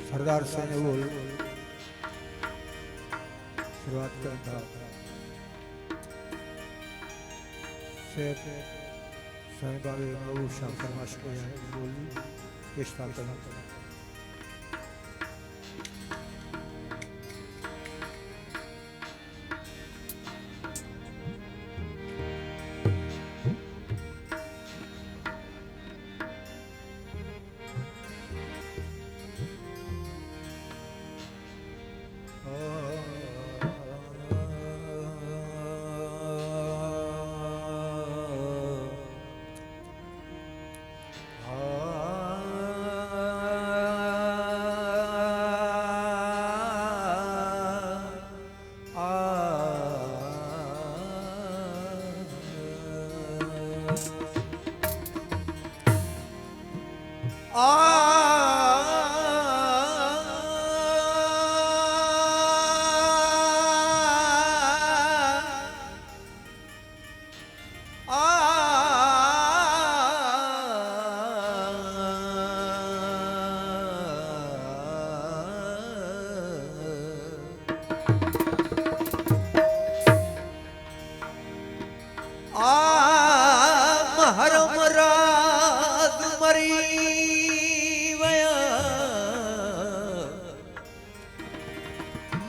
सरदार से ने बोल शुरुआत करता शेर साईं बाबे प्रभु श्याम फरमाश को बोली पेश करना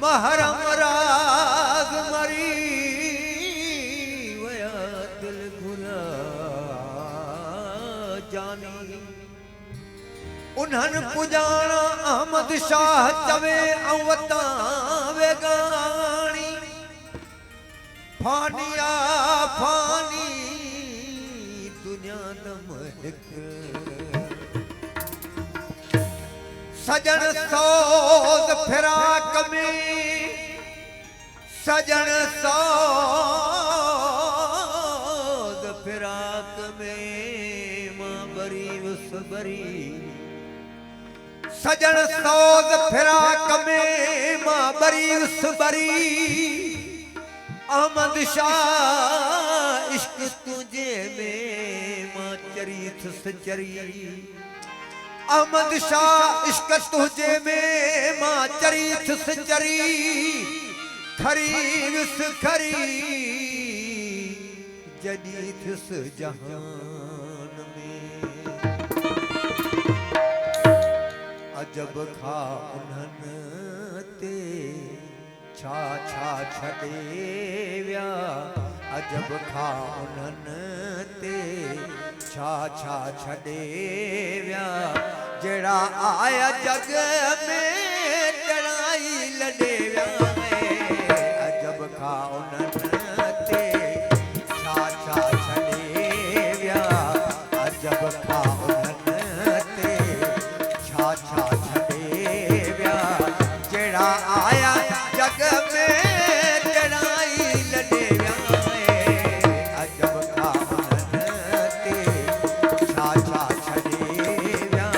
महरम राग मरी वया दिल भुला जानी उन्हन पुजाना अहमद शाह चवे अवता वेगानी फानिया फानी दुनिया दम हिक सजन सोज फिराक में सजन सोज फिराक में मां बरी उस बरी सजन सोज फिराक में मां बरी उस बरी अहमद शाह इश्क तुझे में मां चरीथ सचरी अहमद शाह इश्क तुझे में मां चरीथ सचरी खरी विस खरी जदीथ जहान में अजब खा उन्हनि ते छा छा छॾे विया अजब खा उन्हनि ते छा छा छॾे विया जहिड़ा आया जग में चढ़ाई लॾे विया अजब खा उन्हनि ते छा छा छॾे विया अजब खा उन्हनि ते छा छा छॾे विया जहिड़ा आया जग में चढ़ाई लॾे विया अजब खा उन्हनि ते छा छा छॾे विया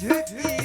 झुकी